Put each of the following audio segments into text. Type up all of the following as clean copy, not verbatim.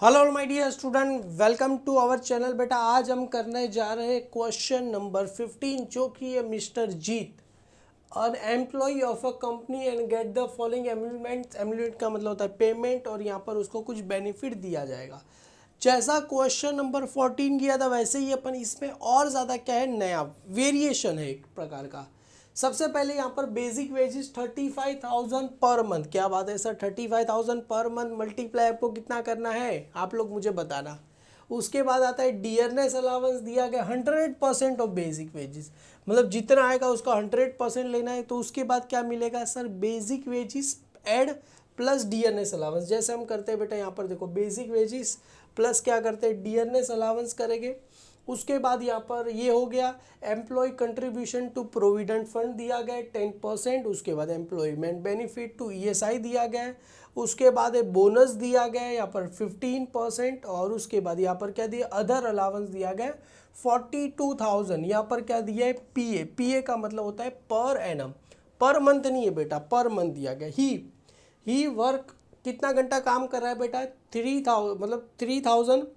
Hello my dear student, welcome to our channel. बेटा आज हम करने जा रहे हैं क्वेश्चन नंबर 15 जो कि है mister Jeet an employ of a company and get the following emolument. Emolument का मतलब होता है पेमेंट और यहाँ पर उसको कुछ बेनिफिट दिया जाएगा। जैसा क्वेश्चन नंबर 14 किया था वैसे ही अपन इसमें और ज़्यादा क्या है, नया वेरिएशन है एक प्रकार का। सबसे पहले यहाँ पर बेसिक वेजेस 35,000 पर मंथ। क्या बात है सर, 35,000 पर मंथ मल्टीप्लाई आपको कितना करना है आप लोग मुझे बताना। उसके बाद आता है डियरनेस अलाउंस दिया गया 100% ऑफ बेसिक वेजेस, मतलब जितना आएगा उसका 100% लेना है। तो उसके बाद क्या मिलेगा sir, basic wages add plus dearness allowance. जैसे हम करते हैं बेटा, यहाँ पर देखो बेसिक वेजेस प्लस क्या करते हैं, डियरनेस अलाउंस करेंगे। उसके बाद यहाँ पर ये हो गया employee contribution to provident fund दिया गया 10%। उसके बाद एम्प्लॉयमेंट बेनिफिट टू ईएसआई दिया गया है। उसके बाद एक बोनस दिया गया है यहाँ पर 15%। और उसके बाद यहाँ पर क्या दिया, अदर अलाउंस दिया गया 42,000। यहाँ पर क्या दिया है, पीए। पीए का मतलब होता है पर एनम, पर मंथ नहीं है बेटा, पर मंथ दिया गया। ही वर्क कितना घंटा काम कर रहा है बेटा, 3,000 मतलब 3,000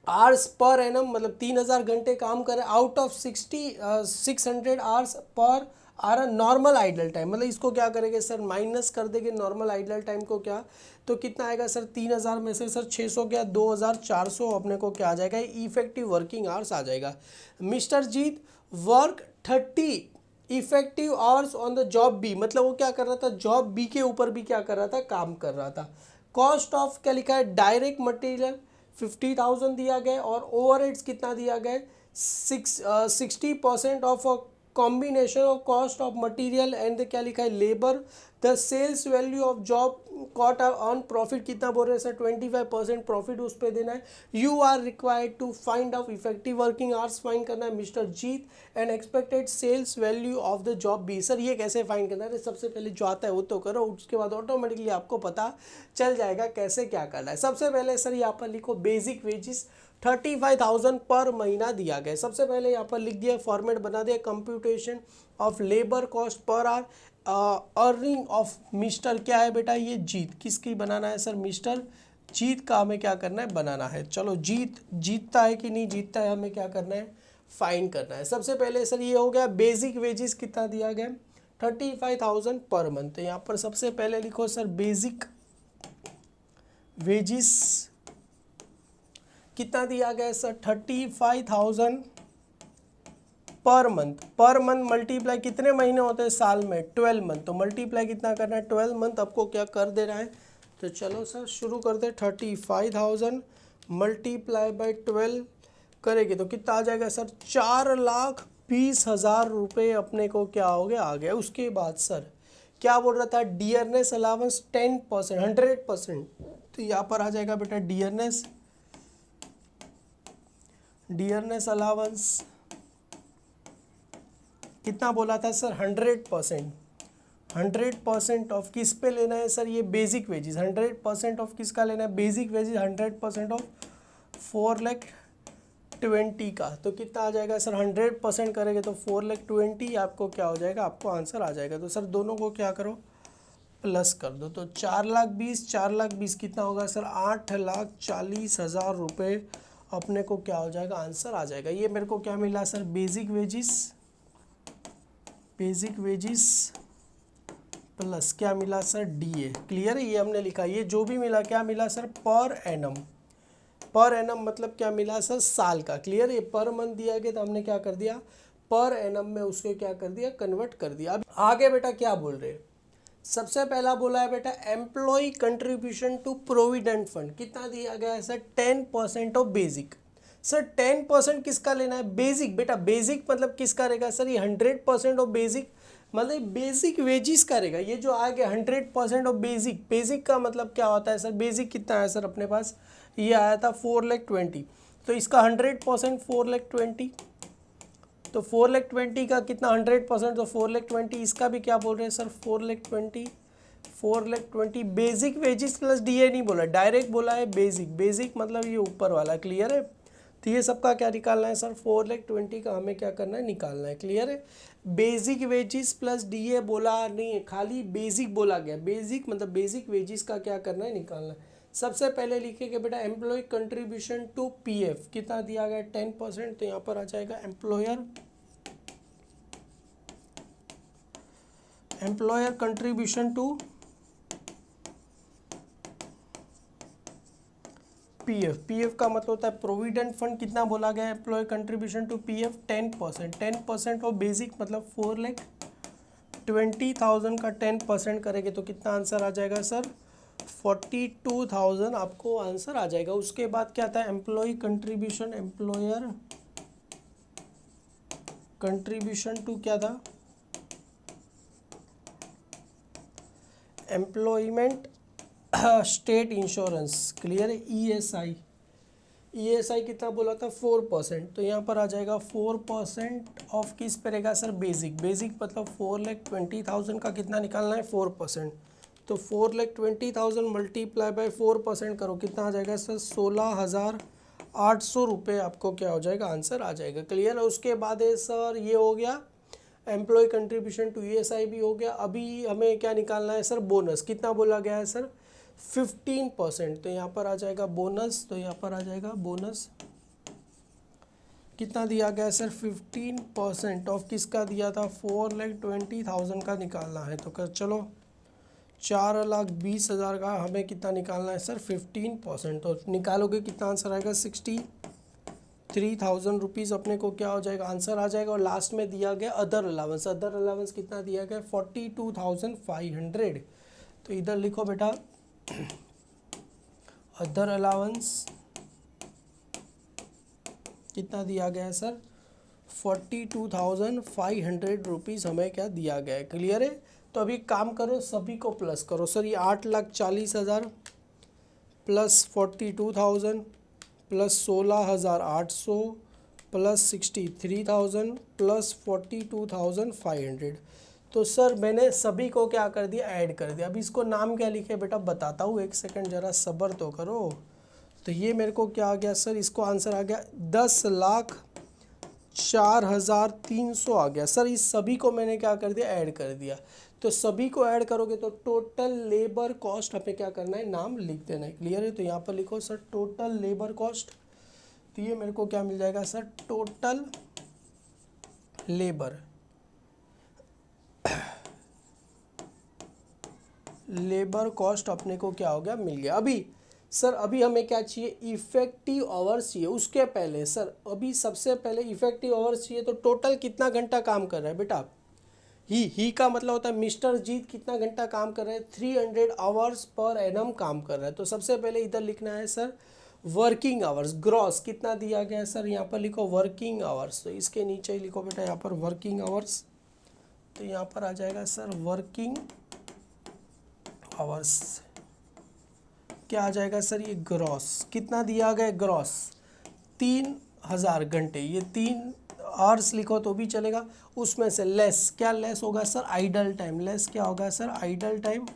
आवर्स पर एनम, मतलब 3,000 घंटे काम कर रहे हैं आउट ऑफ 600 आवर्स पर आर नॉर्मल आइडल टाइम। मतलब इसको क्या करेंगे सर, माइनस कर देंगे नॉर्मल आइडल टाइम को। क्या तो कितना आएगा सर, 3,000 में से सर 600 गया, 2,400 अपने को क्या आ जाएगा, इफेक्टिव वर्किंग आवर्स आ जाएगा। Mister Jeet work 30 effective hours on the job B, मतलब वो क्या कर रहा था, जॉब बी के ऊपर भी क्या कर रहा था, काम कर रहा था। कॉस्ट ऑफ क्या लिखा है, डायरेक्ट मटेरियल 50,000 दिया गया और ओवरहेड्स कितना दिया गया, 60% of combination of cost of material and क्या लिखा है, labour. The sales value of job cost on profit कितना बोल रहे हैं सर, 25% प्रॉफिट उस पर देना है। You are required to find out effective working hours find करना है mister Jeet and expected sales value of the job B. Sir ये कैसे फाइंड करना है, सबसे पहले जो आता है वो तो करो, उसके बाद ऑटोमेटिकली आपको पता चल जाएगा कैसे क्या करना है। सबसे पहले सर यहाँ पर लिखो बेसिक वेजेस 35,000 पर महीना दिया गया। सबसे पहले यहाँ पर लिख दिया, फॉर्मेट बना दिया, computation of labour cost per hour earning of mister क्या है बेटा, ये जीत। किसकी बनाना है सर, मिस्टर जीत का हमें क्या करना है, बनाना है। चलो जीत जीतता है कि नहीं जीतता है, हमें क्या करना है, फाइंड करना है। सबसे पहले सर ये हो गया बेसिक वेजेस कितना दिया गया, 35,000 पर मंथ। तो यहाँ पर सबसे पहले लिखो सर बेसिक वेजेस कितना दिया गया sir, 35,000 per month. Per month multiply कितने महीने होते हैं साल में, 12 मंथ। तो मल्टीप्लाई कितना करना है, 12 मंथ आपको क्या कर देना है। तो चलो सर शुरू करते हैं, 35,000 मल्टीप्लाई बाई 12 करेंगे तो कितना आ जाएगा सर, 4,20,000 रुपये अपने को क्या हो गया, आ गया। उसके बाद सर क्या बोल रहा था, डियरनेस अलाउंस 10%, 100%। तो यहाँ पर आ जाएगा बेटा डियरनेस अलाउंस कितना बोला था सर, 100%। 100% ऑफ किस पे लेना है सर, ये बेसिक वेजेस। 100% ऑफ किसका लेना है, बेसिक वेजेस 100% ऑफ 4,20,000 का। तो कितना आ जाएगा सर, 100% करेंगे तो 4,20,000 आपको क्या हो जाएगा, आपको आंसर आ जाएगा। तो सर दोनों को क्या करो, प्लस कर दो। तो 4,20,000 कितना होगा सर, 8,40,000 रुपये अपने को क्या हो जाएगा, आंसर आ जाएगा। ये मेरे को क्या मिला सर, बेसिक वेजेस प्लस क्या मिला सर, डीए। क्लियर है, ये हमने लिखा। ये जो भी मिला क्या मिला sir, per annum. Per annum मतलब क्या मिला सर, साल का। क्लियर है, ये पर मंथ दिया गया तो हमने क्या कर दिया, पर एनम में उसको क्या कर दिया, कन्वर्ट कर दिया। अब आगे बेटा क्या बोल रहे हैं, सबसे पहला बोला है बेटा employee contribution to provident fund कितना दिया गया है सर, 10% ऑफ बेसिक। सर 10% किसका लेना है, बेसिक। बेटा बेसिक मतलब किसका रहेगा सर, ये 100% ऑफ बेसिक, मतलब बेसिक वेजिस का रहेगा। ये जो आ गया 100% ऑफ बेसिक, बेसिक का मतलब क्या होता है सर, बेसिक कितना आया सर अपने पास, ये आया था 4,20,000। तो इसका 100% 4,20,000। तो 4,20,000 का कितना 100%, तो 4,20,000 इसका भी क्या बोल रहे हैं sir, 4,20,000 basic wages plus DA नहीं बोला, डायरेक्ट बोला है बेसिक। बेसिक मतलब ये ऊपर वाला। क्लियर है, तो ये सबका क्या निकालना है सर, 4,20,000 का हमें क्या करना है, निकालना है। क्लियर है, बेसिक वेजिस प्लस डीए बोला नहीं है, खाली बेसिक बोला गया। बेसिक मतलब बेसिक वेजिस का क्या करना है, निकालना है। सबसे पहले लिखेंगे बेटा एम्प्लॉय कंट्रीब्यूशन टू पीएफ कितना दिया गया 10%, तो यहाँ पर आ जाएगा employer contribution to PF. PF का मतलब होता है प्रोविडेंट फंड, कितना बोला गया employee contribution to PF 10%। 10% of basic मतलब 4,20,000 का 10% करेंगे तो कितना आंसर आ जाएगा सर 42,000 आपको आंसर आ जाएगा। उसके बाद क्या था employee contribution, employer contribution to क्या था एम्प्लॉयमेंट स्टेट इंश्योरेंस, क्लियर है। ईएसआई, ईएसआई कितना बोला था 4%, तो यहाँ पर आ जाएगा 4% ऑफ किस पे रहेगा सर बेसिक। बेसिक मतलब 4,20,000 का कितना निकालना है 4%, तो 4,20,000 मल्टीप्लाई बाय 4% करो कितना आ जाएगा सर 16,800 रुपये आपको क्या हो जाएगा आंसर आ जाएगा। क्लियर है। उसके बाद है सर ये हो गया एम्प्लॉय कंट्रीब्यूशन टू ईएसआई भी हो गया। अभी हमें क्या निकालना है सर बोनस, कितना बोला गया है सर 15%, तो यहाँ पर आ जाएगा बोनस, तो यहाँ पर आ जाएगा बोनस कितना दिया गया है सर 15% ऑफ किसका दिया था 4,20,000 का निकालना है। तो कर चलो 4,20,000 का हमें कितना निकालना है सर 15%, तो निकालोगे कितना आंसर आएगा 63,000 रुपीज़ अपने को क्या हो जाएगा आंसर आ जाएगा। और लास्ट में दिया गया अदर अलाउंस, अदर अलाउंस कितना दिया गया 42,500, तो इधर लिखो बेटा अदर अलाउंस कितना दिया गया है सर 42,500 रुपीज़ हमें क्या दिया गया है। क्लियर है। तो अभी काम करो सभी को प्लस करो सर, ये 8,40,000 प्लस 42,000 प्लस 16,800 प्लस 63,000 प्लस 42,500, तो सर मैंने सभी को क्या कर दिया ऐड कर दिया। अभी इसको नाम क्या लिखे बेटा बताता हूँ, एक सेकंड ज़रा सब्र तो करो। तो ये मेरे को क्या आ गया सर, इसको आंसर आ गया 10,04,300 आ गया सर। इस सभी को मैंने क्या कर दिया ऐड कर दिया। तो सभी को ऐड करोगे तो टोटल लेबर कॉस्ट हमें क्या करना है नाम लिख देना है। क्लियर है। तो यहाँ पर लिखो सर टोटल लेबर कॉस्ट, तो ये मेरे को क्या मिल जाएगा सर टोटल लेबर कॉस्ट अपने को क्या हो गया मिल गया। अभी सर अभी हमें क्या चाहिए इफेक्टिव आवर्स चाहिए। उसके पहले सर अभी सबसे पहले इफेक्टिव आवर्स चाहिए, तो टोटल कितना घंटा काम कर रहा है बेटा ही का मतलब होता है मिस्टर जीत कितना घंटा काम कर रहे हैं 300 आवर्स पर एनम काम कर रहा है। तो सबसे पहले इधर लिखना है सर वर्किंग आवर्स, ग्रॉस कितना दिया गया है सर यहाँ पर लिखो वर्किंग आवर्स, तो इसके नीचे ही लिखो बेटा यहाँ पर वर्किंग आवर्स, तो यहाँ पर आ जाएगा सर वर्किंग आवर्स क्या आ जाएगा सर ये ग्रॉस कितना दिया गया ग्रॉस 3,000 घंटे, ये 3 आवर्स लिखो तो भी चलेगा। उसमें से लेस क्या लेस होगा सर आइडल टाइम, लेस क्या होगा sir idle time.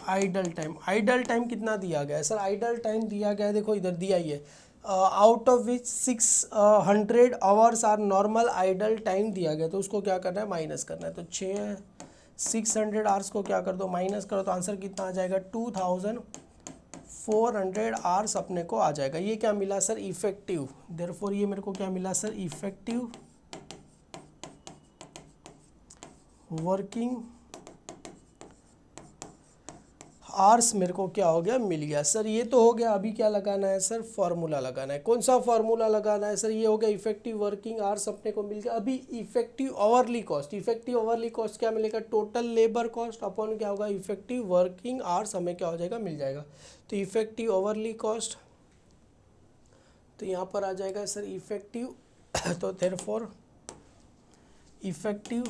Idle time कितना दिया गया है सर आइडल टाइम दिया गया है देखो इधर दिया ही है out of which 600 hours are normal idle time दिया गया, तो उसको क्या करना है माइनस करना है। तो 600 आवर्स को क्या कर दो माइनस करो, तो आंसर कितना आ जाएगा 2,400 आवर्स अपने को आ जाएगा। ये क्या मिला सर इफेक्टिव, देयरफॉर ये मेरे को क्या मिला सर इफेक्टिव वर्किंग आर्स मेरे को क्या हो गया मिल गया सर। ये तो हो गया। अभी क्या लगाना है सर फार्मूला लगाना है। कौन सा फार्मूला लगाना है सर, ये हो गया इफेक्टिव वर्किंग आवर्स अपने को मिल गया। अभी effective hourly cost, effective hourly cost क्या मिलेगा टोटल लेबर कॉस्ट अपॉन क्या होगा इफेक्टिव वर्किंग आवर्स हमें क्या हो जाएगा मिल जाएगा। तो इफेक्टिव आवरली कॉस्ट तो यहाँ पर आ जाएगा सर इफेक्टिव तो therefore effective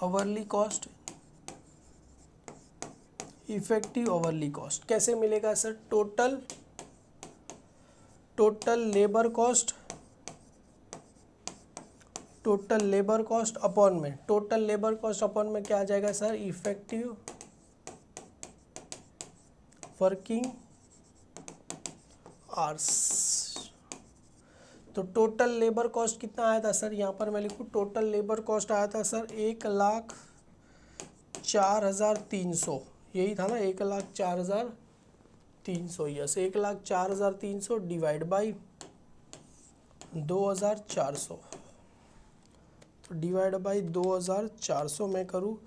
hourly cost, effective hourly cost कैसे मिलेगा sir total labour cost upon में टोटल लेबर कॉस्ट अपॉन में क्या आ जाएगा सर इफेक्टिव वर्किंग आवर्स। तो टोटल लेबर कॉस्ट कितना आया था सर, यहाँ पर मैं लिखूँ टोटल लेबर कॉस्ट आया था सर 1,04,300, यही था ना 1,04,300। यस, 1,04,300 डिवाइड बाई 2,400, तो डिवाइड बाई 2,400 मैं करूँ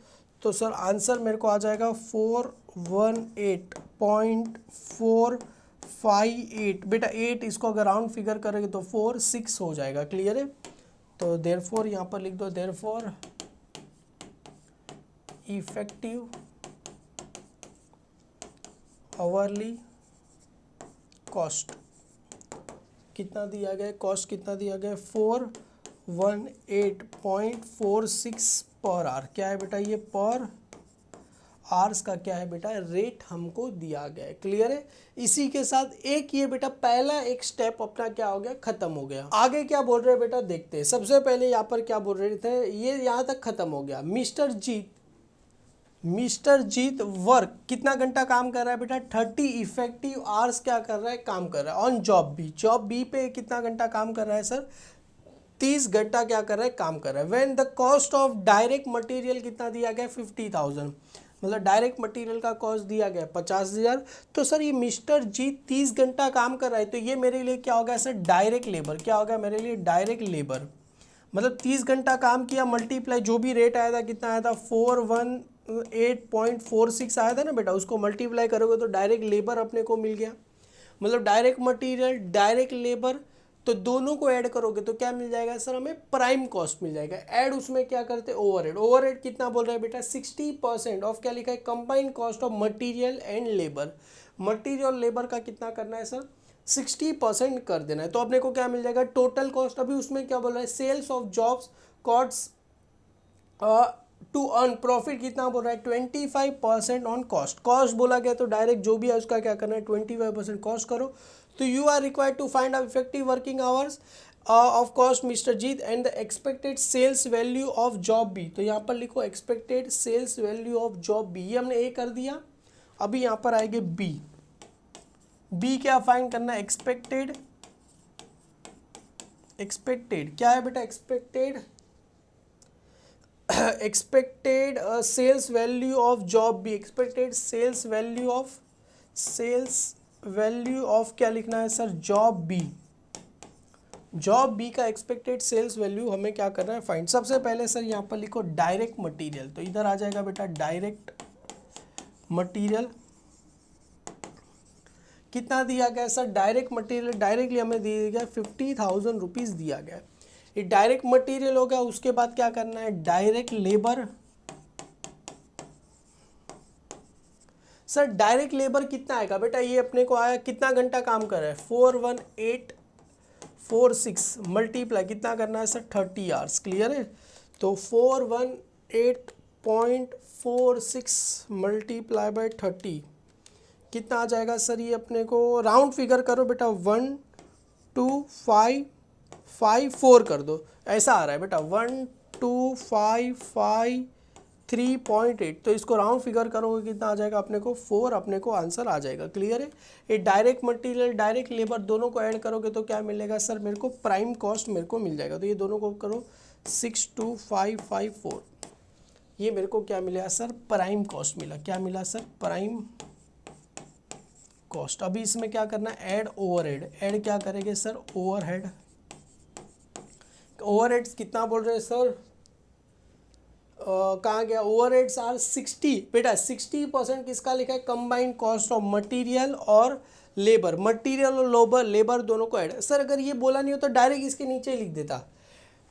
तो सर आंसर मेरे को आ जाएगा 418.458। बेटा 8 इसको अगर राउंड फिगर करेंगे तो 46 हो जाएगा। क्लियर है? तो देयरफॉर यहाँ पर लिख दो, देयरफॉर इफेक्टिव आवरली कॉस्ट कितना दिया गया, कॉस्ट कितना दिया गया 418.46 पर आवर। क्या है बेटा ये पर आवर्स का क्या है बेटा रेट हमको दिया गया है। क्लियर है? इसी के साथ एक ये बेटा पहला एक स्टेप अपना क्या हो गया, खत्म हो गया। आगे क्या बोल रहे हैं बेटा देखते हैं। सबसे पहले यहाँ पर क्या बोल रहे थे, ये यहाँ तक खत्म हो गया। मिस्टर जीत वर्क कितना घंटा काम कर रहा है बेटा 30 इफेक्टिव आवर्स क्या कर रहा है, काम कर रहा है on job B. Job B पे कितना घंटा काम कर रहा है सर 30 घंटा क्या कर रहा है, काम कर रहा है। When the cost of direct material कितना दिया गया 50,000, मतलब डायरेक्ट मटेरियल का कॉस्ट दिया गया 50,000। तो सर ये मिस्टर जीत 30 घंटा काम कर रहा है, तो ये मेरे लिए क्या हो गया सर डायरेक्ट लेबर। क्या होगा मेरे लिए डायरेक्ट लेबर, मतलब 30 घंटा काम किया मल्टीप्लाई जो भी रेट आया था कितना आया था 418.46 आया था ना बेटा, उसको मल्टीप्लाई करोगे तो डायरेक्ट लेबर अपने को मिल गया। मतलब डायरेक्ट मटेरियल डायरेक्ट लेबर तो दोनों को ऐड करोगे तो क्या मिल जाएगा सर हमें प्राइम कॉस्ट मिल जाएगा। ऐड उसमें क्या करते हैं ओवरहेड। ओवरहेड कितना बोल रहा है बेटा 60% ऑफ क्या लिखा है combined cost of material and labour. Material labour का कितना करना है सर 60% कर देना है। तो अपने को क्या मिल जाएगा टोटल कॉस्ट। अभी उसमें क्या बोल रहा है sales of jobs cost to earn profit कितना बोल रहा है 25% ऑन कॉस्ट। कॉस्ट बोला गया तो डायरेक्ट जो भी है उसका क्या करना है 25% कॉस्ट करो। तो you are required to find out effective working hours of cost mister Jeet and the expected sales value of job B. तो यहाँ पर लिखो expected sales value of job B, ये हमने ए कर दिया। अभी यहाँ पर आएंगे बी। बी क्या फाइंड करना है एक्सपेक्टेड क्या है बेटा expected sales value of job B. Expected sales value of क्या लिखना है sir job B. Job B का एक्सपेक्टेड सेल्स वैल्यू हमें क्या करना है फाइंड। सबसे पहले सर यहाँ पर लिखो डायरेक्ट मटेरियल, तो इधर आ जाएगा बेटा डायरेक्ट मटेरियल कितना दिया गया सर डायरेक्ट मटेरियल डायरेक्टली हमें दिया गया 50,000 रुपीज़ दिया गया। ये डायरेक्ट मटेरियल हो गया। उसके बाद क्या करना है direct labour. Sir direct labour कितना आएगा बेटा, ये अपने को आया कितना घंटा काम कर रहा है 41846 मल्टीप्लाई कितना करना है सर 30 आवर्स। क्लियर है? तो 418.46 मल्टीप्लाई बाय 30 कितना आ जाएगा सर, ये अपने को राउंड फिगर करो बेटा 12554 कर दो, ऐसा आ रहा है बेटा 12553.8। तो इसको राउंड फिगर करोगे कितना आ जाएगा अपने को 4, अपने को आंसर आ जाएगा। क्लियर है? ये डायरेक्ट मटेरियल डायरेक्ट लेबर दोनों को ऐड करोगे तो क्या मिलेगा सर मेरे को प्राइम कॉस्ट मेरे को मिल जाएगा। तो ये दोनों को करो 62554, ये मेरे को क्या मिला सर प्राइम कॉस्ट मिला। क्या मिला सर प्राइम कॉस्ट। अभी इसमें क्या करना है ऐड ओवरहेड। ऐड क्या करेंगे सर ओवरहेड। ओवरहेड्स कितना बोल रहे हैं सर कहाँ गया ओवरहेड्स आर 60 बेटा 60% किसका लिखा है कंबाइंड कॉस्ट ऑफ मटेरियल और लेबर। मटेरियल और लेबर दोनों को ऐड। सर अगर ये बोला नहीं हो तो डायरेक्ट इसके नीचे लिख देता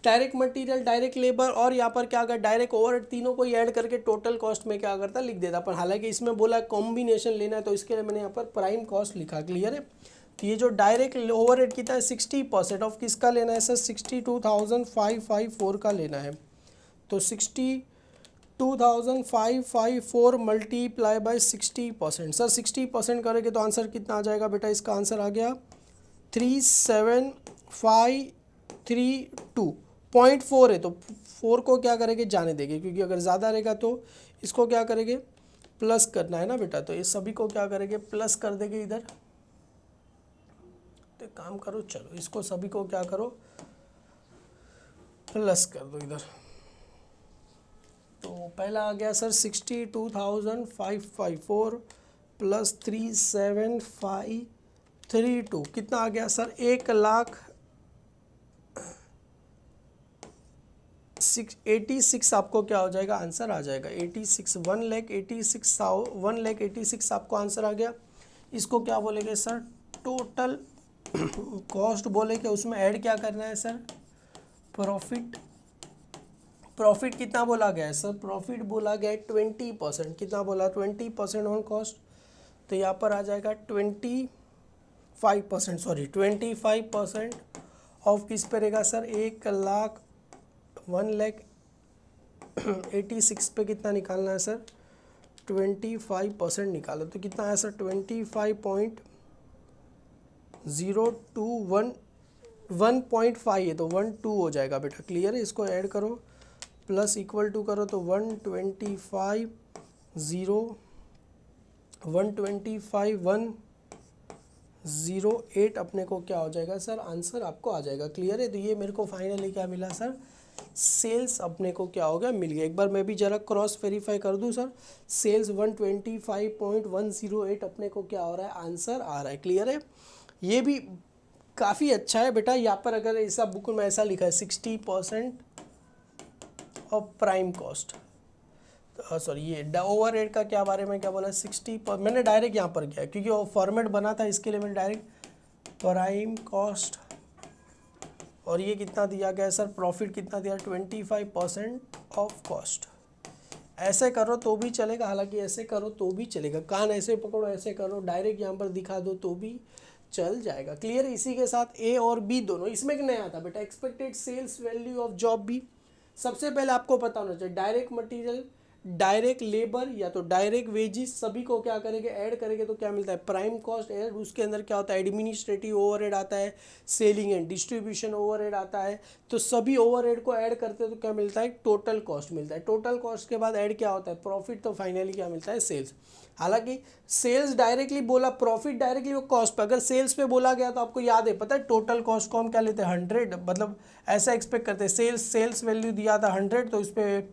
डायरेक्ट मटेरियल डायरेक्ट लेबर और यहाँ पर क्या कर डायरेक्ट ओवरहेड तीनों को ऐड करके टोटल कॉस्ट में क्या करता लिख देता। पर हालांकि इसमें बोला कॉम्बिनेशन लेना है तो इसके लिए मैंने यहाँ पर प्राइम कॉस्ट लिखा। क्लियर है? तो ये जो डायरेक्ट ओवरहेड कितना है 60% ऑफ किसका लेना है सर 62,554 का लेना है। तो 62,554 मल्टीप्लाई बाय 60%। सर 60% करेंगे तो आंसर कितना आ जाएगा बेटा, इसका आंसर आ गया 37,532.4 है। तो 4 को क्या करेंगे जाने देंगे क्योंकि अगर ज़्यादा रहेगा तो इसको क्या करेंगे प्लस करना है ना बेटा। तो ये सभी को क्या करेंगे प्लस कर देंगे इधर। तो एक काम करो, चलो इसको सभी को क्या करो, प्लस कर दो इधर। तो पहला आ गया सर 62,554 प्लस 37532, कितना आ गया सर, 1,86,000 आपको क्या हो जाएगा, आंसर आ जाएगा 86, 1,86,000 आपको आंसर आ गया। इसको क्या बोलेंगे सर, टोटल कॉस्ट बोलेंगे, उसमें ऐड क्या करना है सर, प्रॉफिट। प्रॉफिट कितना बोला गया है सर, प्रॉफिट बोला गया है 20%, कितना बोला, 20% ऑन कॉस्ट। तो यहाँ पर आ जाएगा 25%, सॉरी 25% ऑफ किस पे रहेगा सर, 1,86,000 पे कितना निकालना है सर, 25% निकालो तो कितना है सर, 25.021 1.5 है तो 12 हो जाएगा बेटा, क्लियर है। इसको ऐड करो, प्लस इक्वल टू करो तो 125.108 अपने को क्या हो जाएगा सर, आंसर आपको आ जाएगा, क्लियर है। तो ये मेरे को फाइनली क्या मिला सर, सेल्स अपने को क्या हो गया, मिल गया। एक बार मैं भी जरा क्रॉस वेरीफाई कर दूं सर, सेल्स 125.108 अपने को क्या हो रहा है, आंसर आ रहा है, क्लियर है। ये भी काफ़ी अच्छा है बेटा। यहाँ पर अगर ऐसा बुक में ऐसा लिखा है 60% ऑफ प्राइम कॉस्ट, सॉरी ये ओवरहेड का क्या बारे में क्या बोला, 60 मैंने डायरेक्ट यहाँ पर किया क्योंकि वो फॉर्मेट बना था, इसके लिए मैंने डायरेक्ट प्राइम कॉस्ट, और ये कितना दिया गया सर, प्रॉफिट कितना दिया, 25% ऑफ कॉस्ट। ऐसे करो तो भी चलेगा, हालांकि ऐसे करो तो भी चलेगा, कान ऐसे पकड़ो, ऐसे करो, डायरेक्ट यहाँ पर दिखा दो तो भी चल जाएगा, क्लियर। इसी के साथ ए और बी दोनों, इसमें एक नया था बेटा, expected sales value of job B. सबसे पहले आपको पता होना चाहिए डायरेक्ट मटेरियल, डायरेक्ट लेबर या तो डायरेक्ट वेजिस, सभी को क्या करेंगे, ऐड करेंगे तो क्या मिलता है, प्राइम कॉस्ट ऐड। उसके अंदर क्या होता है, एडमिनिस्ट्रेटिव ओवरहेड आता है, सेलिंग एंड डिस्ट्रीब्यूशन ओवरहेड आता है। तो सभी ओवरहेड को ऐड करते हैं तो क्या मिलता है, टोटल कॉस्ट मिलता है। टोटल कॉस्ट के बाद ऐड क्या होता है, प्रॉफिट। तो फाइनली क्या मिलता है, सेल्स। हालांकि सेल्स डायरेक्टली बोला, प्रॉफिट डायरेक्टली वो कॉस्ट पे, अगर सेल्स पे बोला गया तो आपको याद है, पता है टोटल कॉस्ट को हम क्या लेते हैं, 100, मतलब ऐसा एक्सपेक्ट करते हैं, सेल्स वैल्यू दिया था 100, तो इस पर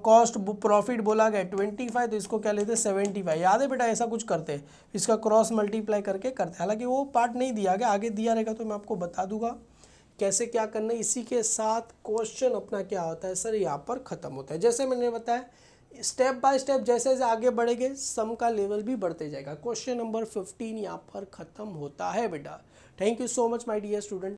कॉस्ट प्रॉफिट बोला गया 25, तो इसको क्या लेते हैं 75, याद है बेटा, ऐसा कुछ करते हैं, इसका क्रॉस मल्टीप्लाई करके करते हैं। हालांकि वो पार्ट नहीं दिया गया, आगे दिया रहेगा तो मैं आपको बता दूंगा कैसे क्या करना है। इसी के साथ क्वेश्चन अपना क्या होता है सर, यहाँ पर ख़त्म होता है। जैसे मैंने बताया स्टेप बाय स्टेप जैसे जैसे आगे बढ़ेंगे सम का लेवल भी बढ़ते जाएगा। क्वेश्चन नंबर 15 यहाँ पर ख़त्म होता है बेटा। Thank you so much my dear student.